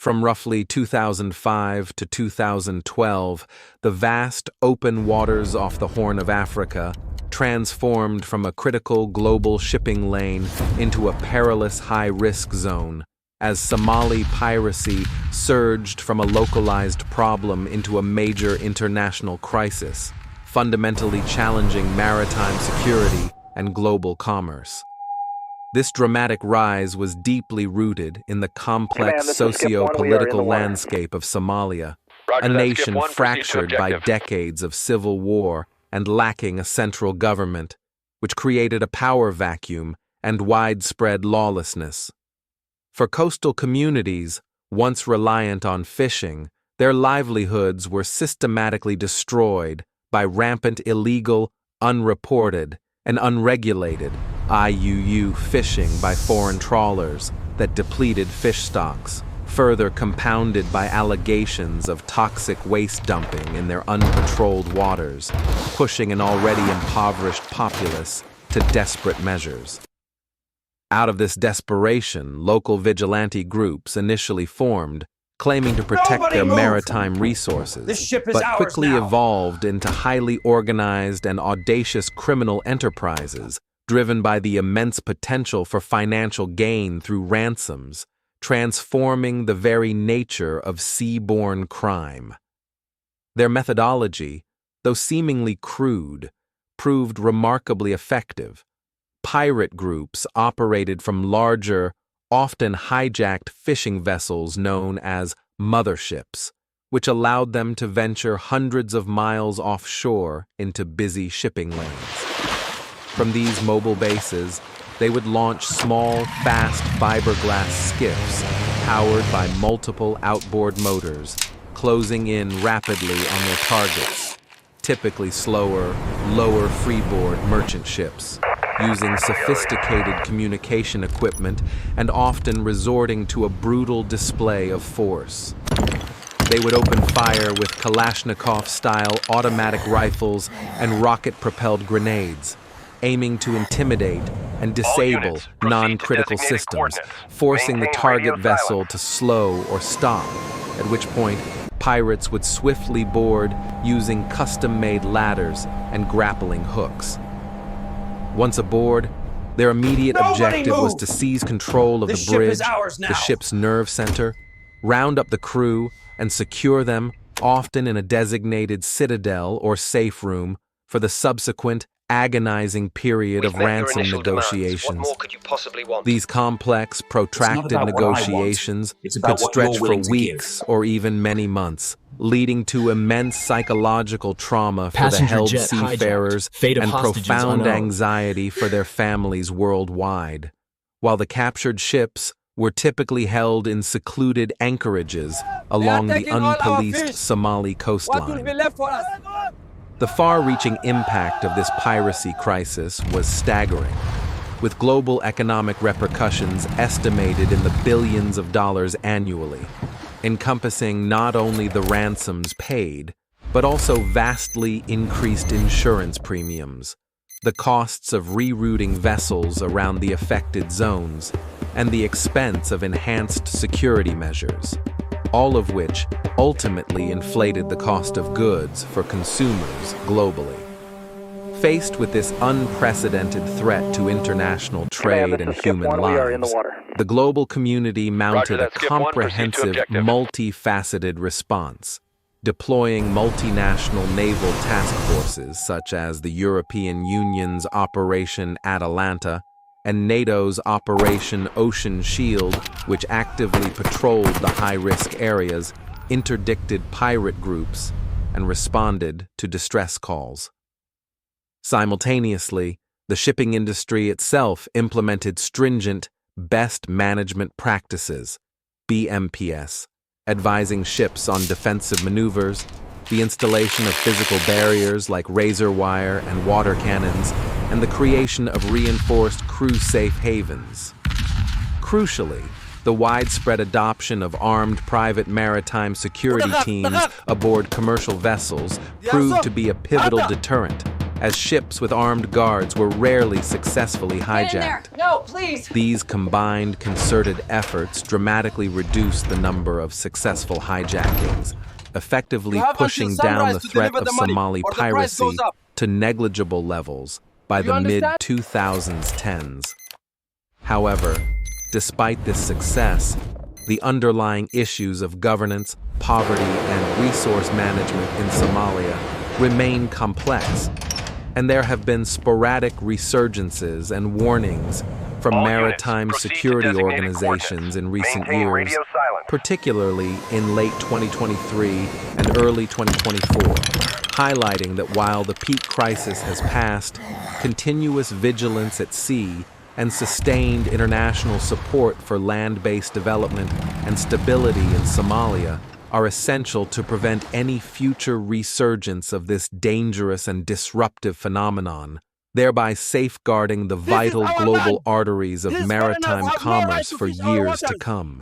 From roughly 2005 to 2012, the vast open waters off the Horn of Africa transformed from a critical global shipping lane into a perilous high-risk zone, as Somali piracy surged from a localized problem into a major international crisis, fundamentally challenging maritime security and global commerce. This dramatic rise was deeply rooted in the complex socio-political landscape of Somalia, a nation fractured by decades of civil war and lacking a central government, which created a power vacuum and widespread lawlessness. For coastal communities, once reliant on fishing, their livelihoods were systematically destroyed by rampant illegal, unreported, and unregulated IUU fishing by foreign trawlers that depleted fish stocks, further compounded by allegations of toxic waste dumping in their unpatrolled waters, pushing an already impoverished populace to desperate measures. Out of this desperation, local vigilante groups initially formed, claiming to protect their maritime resources, but quickly evolved into highly organized and audacious criminal enterprises driven by the immense potential for financial gain through ransoms, transforming the very nature of seaborne crime. Their methodology, though seemingly crude, proved remarkably effective. Pirate groups operated from larger, often hijacked fishing vessels known as motherships, which allowed them to venture hundreds of miles offshore into busy shipping lanes. From these mobile bases, they would launch small, fast fiberglass skiffs powered by multiple outboard motors, closing in rapidly on their targets, typically slower, lower freeboard merchant ships, using sophisticated communication equipment and often resorting to a brutal display of force. They would open fire with Kalashnikov-style automatic rifles and rocket-propelled grenades, aiming to intimidate and disable non-critical systems, forcing the target vessel to slow or stop, at which point pirates would swiftly board using custom-made ladders and grappling hooks. Once aboard, their immediate objective was to seize control of the bridge, the ship's nerve center, round up the crew, and secure them, often in a designated citadel or safe room, for the subsequent agonizing period of ransom negotiations. These complex, protracted negotiations could stretch for weeks or even many months, leading to immense psychological trauma for the held seafarers and profound anxiety for their families worldwide, while the captured ships were typically held in secluded anchorages along the unpoliced Somali coastline. The far-reaching impact of this piracy crisis was staggering, with global economic repercussions estimated in the billions of dollars annually, encompassing not only the ransoms paid, but also vastly increased insurance premiums, the costs of rerouting vessels around the affected zones, and the expense of enhanced security measures, all of which ultimately inflated the cost of goods for consumers globally. Faced with this unprecedented threat to international trade and human lives, the global community mounted a comprehensive, multifaceted response, deploying multinational naval task forces such as the European Union's Operation Atalanta and NATO's Operation Ocean Shield, which actively patrolled the high-risk areas, interdicted pirate groups, and responded to distress calls. Simultaneously, the shipping industry itself implemented stringent best management practices, BMPS, advising ships on defensive maneuvers, the installation of physical barriers like razor wire and water cannons, and the creation of reinforced crew safe havens. Crucially, the widespread adoption of armed private maritime security teams aboard commercial vessels proved to be a pivotal deterrent, as ships with armed guards were rarely successfully hijacked. No, please! These combined concerted efforts dramatically reduced the number of successful hijackings, effectively pushing down the threat of Somali piracy to negligible levels by the mid-2010s. However, despite this success, the underlying issues of governance, poverty, and resource management in Somalia remain complex, and there have been sporadic resurgences and warnings from maritime security organizations in recent years, particularly in late 2023 and early 2024, highlighting that while the peak crisis has passed, continuous vigilance at sea and sustained international support for land-based development and stability in Somalia are essential to prevent any future resurgence of this dangerous and disruptive phenomenon, thereby safeguarding the vital global arteries of maritime commerce for years to come.